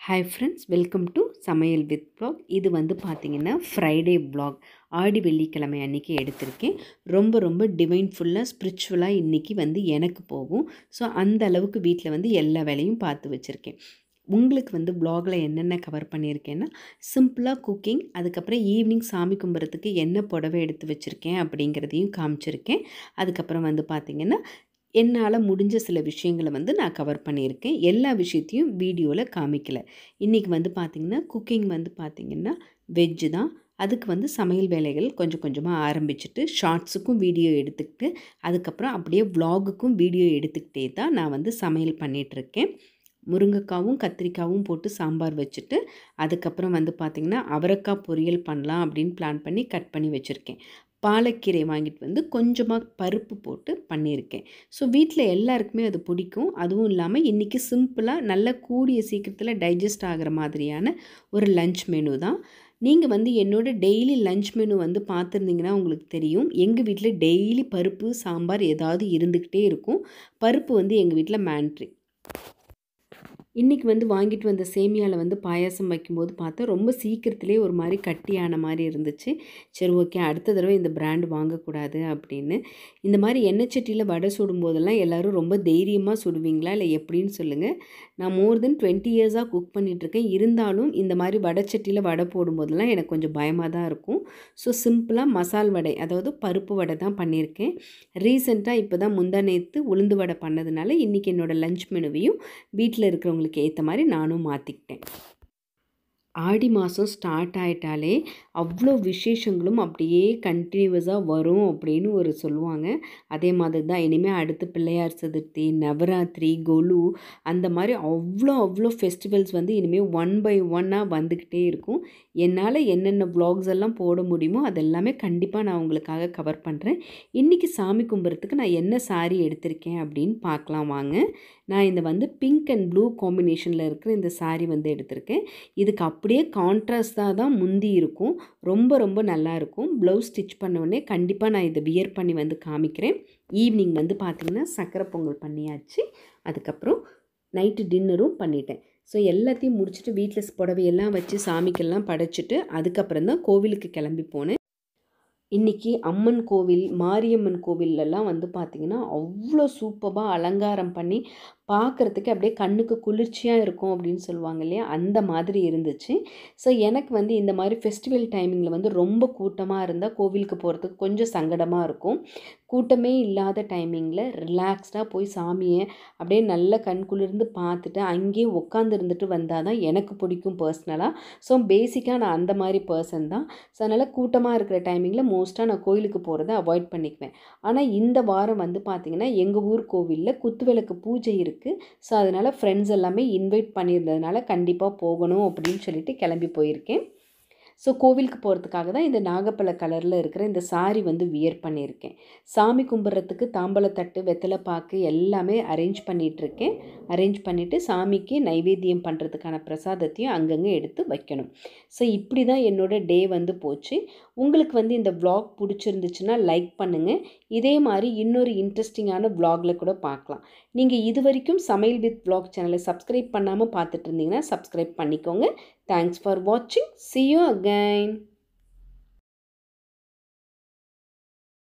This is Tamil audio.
ஹாய் ஃப்ரெண்ட்ஸ், வெல்கம் டு சமையல் வித் vlog. இது வந்து பார்த்திங்கன்னா ஃப்ரைடே vlog. ஆடி வெள்ளிக்கிழமை அன்றைக்கி எடுத்திருக்கேன். ரொம்ப டிவைன்ஃபுல்லாக ஸ்பிரிச்சுவலாக இன்றைக்கி வந்து எனக்கு போகும். ஸோ அந்த அளவுக்கு வீட்டில் வந்து எல்லா வேலையும் பார்த்து வச்சுருக்கேன். உங்களுக்கு வந்து vlogல என்னென்ன கவர் பண்ணியிருக்கேன்னா, சிம்பிளாக குக்கிங், அதுக்கப்புறம் ஈவினிங் சாமி கும்பிட்றதுக்கு என்ன புடவை எடுத்து வச்சுருக்கேன் அப்படிங்கிறதையும் காமிச்சிருக்கேன். அதுக்கப்புறம் வந்து பார்த்திங்கன்னா என்னால் முடிஞ்ச சில விஷயங்களை வந்து நான் கவர் பண்ணியிருக்கேன். எல்லா விஷயத்தையும் வீடியோவில் காமிக்கல. இன்றைக்கி வந்து பார்த்திங்கன்னா குக்கிங் வந்து பார்த்திங்கன்னா வெஜ்ஜு தான். அதுக்கு வந்து சமையல் வேலைகள் கொஞ்சம் கொஞ்சமாக ஆரம்பிச்சுட்டு ஷார்ட்ஸுக்கும் வீடியோ எடுத்துக்கிட்டு அதுக்கப்புறம் அப்படியே vlogக்கும் வீடியோ எடுத்துக்கிட்டே தான் நான் வந்து சமையல் பண்ணிகிட்ருக்கேன். முருங்கைக்காவும் கத்திரிக்காவும் போட்டு சாம்பார் வச்சுட்டு அதுக்கப்புறம் வந்து பார்த்திங்கன்னா அவரைக்காய் பொரியல் பண்ணலாம் அப்படின்னு பிளான் பண்ணி கட் பண்ணி வச்சுருக்கேன். பாலக்கீரை வாங்கிட்டு வந்து கொஞ்சமாக பருப்பு போட்டு பண்ணியிருக்கேன். ஸோ வீட்டில் எல்லாருக்குமே அது பிடிக்கும். அதுவும் இல்லாமல் இன்றைக்கி சிம்பிளாக நல்ல கூடிய சீக்கிரத்தில் டைஜஸ்ட் ஆகிற மாதிரியான ஒரு லன்ச் மெனு தான். நீங்கள் வந்து என்னோடய டெய்லி லன்ச் மெனு வந்து பார்த்துருந்தீங்கன்னா உங்களுக்கு தெரியும். எங்கள் வீட்டில் டெய்லி பருப்பு சாம்பார் ஏதாவது இருந்துக்கிட்டே இருக்கும். பருப்பு வந்து எங்கள் வீட்டில் மேண்ட்ரி. இன்றைக்கி வந்து வாங்கிட்டு வந்த சேமியாவில் வந்து பாயாசம் வைக்கும்போது பார்த்தா ரொம்ப சீக்கிரத்துலேயே ஒரு மாதிரி கட்டியான மாதிரி இருந்துச்சு. சரி, ஓகே, அடுத்த தடவை இந்த பிராண்டு வாங்கக்கூடாது அப்படின்னு. இந்த மாதிரி எண்ணெய் சட்டியில் வடை சுடும்போதெல்லாம் எல்லோரும் ரொம்ப தைரியமாக சுடுவீங்களா இல்லை எப்படின்னு சொல்லுங்கள். நான் மோர் தென் 20 இயர்ஸாக குக் பண்ணிகிட்ருக்கேன். இருந்தாலும் இந்த மாதிரி வடை சட்டியில் வடை போடும்போதெல்லாம் எனக்கு கொஞ்சம் பயமாக தான் இருக்கும். ஸோ சிம்பிளாக மசால் வடை, அதாவது பருப்பு வடை தான் பண்ணியிருக்கேன். ரீசெண்டாக இப்போ தான் முந்தா நேற்று உளுந்து வடை பண்ணதுனால இன்றைக்கி என்னோடய லன்ச் மெனுவையும் வீட்டில் இருக்கிறவங்களுக்கு ஏற்ற மாதிரி நானும் மாற்றிக்கிட்டேன். ஆடி மாதம் ஸ்டார்ட் ஆகிட்டாலே அவ்வளோ விசேஷங்களும் அப்படியே கண்டினியூவஸாக வரும் அப்படின்னு ஒரு சொல்லுவாங்க. அதே மாதிரி தான் இனிமேல் அடுத்து பிள்ளையார் சதுர்த்தி, நவராத்திரி, கொலு, அந்த மாதிரி அவ்வளோ ஃபெஸ்டிவல்ஸ் வந்து இனிமேல் ஒன் பை ஒன்னாக வந்துக்கிட்டே இருக்கும். என்னால் என்னென்ன vlogs எல்லாம் போட முடியுமோ அதெல்லாமே கண்டிப்பாக நான் உங்களுக்காக கவர் பண்ணுறேன். இன்றைக்கி சாமி கும்பிட்றதுக்கு நான் என்ன சாரீ எடுத்திருக்கேன் அப்படின்னு பார்க்கலாம் வாங்க. நான் இந்த வந்து பிங்க் அண்ட் ப்ளூ காம்பினேஷனில் இருக்கிற இந்த சாரீ வந்து எடுத்திருக்கேன். இதுக்கு அப்படியே கான்ட்ராஸ்டாக தான் முந்தி இருக்கும். ரொம்ப நல்லாயிருக்கும். ப்ளவுஸ் ஸ்டிச் பண்ண கண்டிப்பாக நான் இதை வியர் பண்ணி வந்து காமிக்கிறேன். ஈவினிங் வந்து பார்த்திங்கன்னா சக்கரை பொங்கல் பண்ணியாச்சு. அதுக்கப்புறம் நைட்டு டின்னரும் பண்ணிட்டேன். ஸோ எல்லாத்தையும் முடிச்சுட்டு வீட்டில் புடவையெல்லாம் வச்சு சாமிக்கெல்லாம் படைச்சிட்டு அதுக்கப்புறம் தான் கோவிலுக்கு கிளம்பி போனேன். இன்றைக்கி அம்மன் கோவில், மாரியம்மன் கோவிலெல்லாம் வந்து பார்த்திங்கன்னா அவ்வளோ சூப்பராக அலங்காரம் பண்ணி பார்க்குறதுக்கு அப்படியே கண்ணுக்கு குளிர்ச்சியாக இருக்கும் அப்படின்னு சொல்லுவாங்க இல்லையா, அந்த மாதிரி இருந்துச்சு. ஸோ எனக்கு வந்து இந்த மாதிரி ஃபெஸ்டிவல் டைமிங்கில் வந்து ரொம்ப கூட்டமாக இருந்தால் கோவிலுக்கு போகிறதுக்கு கொஞ்சம் சங்கடமாக இருக்கும். கூட்டமே இல்லாத டைமிங்கில் ரிலாக்ஸ்டாக போய் சாமியை அப்படியே நல்ல கண் குளிர்ந்து பார்த்துட்டு அங்கேயே உட்காந்து இருந்துட்டு வந்தால் தான் எனக்கு பிடிக்கும் பர்சனலாக. ஸோ பேசிக்காக நான் அந்த மாதிரி பர்சன் தான். ஸோ அதனால் கூட்டமாக இருக்கிற டைமிங்கில் மோஸ்ட்டாக நான் கோயிலுக்கு போகிறத அவாய்ட் பண்ணிக்குவேன். ஆனால் இந்த வாரம் வந்து பார்த்திங்கன்னா எங்கள் ஊர் கோவிலில் குத்துவிளக்கு பூஜை இருக்குது. ஸோ அதனால் ஃப்ரெண்ட்ஸ் எல்லாமே இன்வைட் பண்ணியிருந்ததுனால கண்டிப்பாக போகணும் அப்படின்னு சொல்லிட்டு கிளம்பி போயிருக்கேன். ஸோ கோவிலுக்கு போகிறதுக்காக தான் இந்த நாகப்பழ கலரில் இருக்கிற இந்த சாரீ வந்து வியர் பண்ணியிருக்கேன். சாமி கும்பிட்றதுக்கு தாம்பழத்தட்டு, வெத்தலை பாக்கு எல்லாமே அரேஞ்ச் பண்ணிவிட்டு சாமிக்கு நைவேத்தியம் பண்ணுறதுக்கான பிரசாதத்தையும் அங்கங்கே எடுத்து வைக்கணும். ஸோ இப்படி தான் என்னோடய டே வந்து போச்சு. உங்களுக்கு வந்து இந்த vlog பிடிச்சிருந்துச்சுன்னா லைக் பண்ணுங்கள். இதே மாதிரி இன்னொரு இன்ட்ரெஸ்டிங்கான vlogல கூட பார்க்கலாம். நீங்கள் இது வரைக்கும் சமையல் வித் vlog சேனலை சப்ஸ்கிரைப் பண்ணாமல் பார்த்துட்டு இருந்தீங்கன்னா சப்ஸ்கிரைப் பண்ணிக்கோங்க. Thanks for watching. See you again.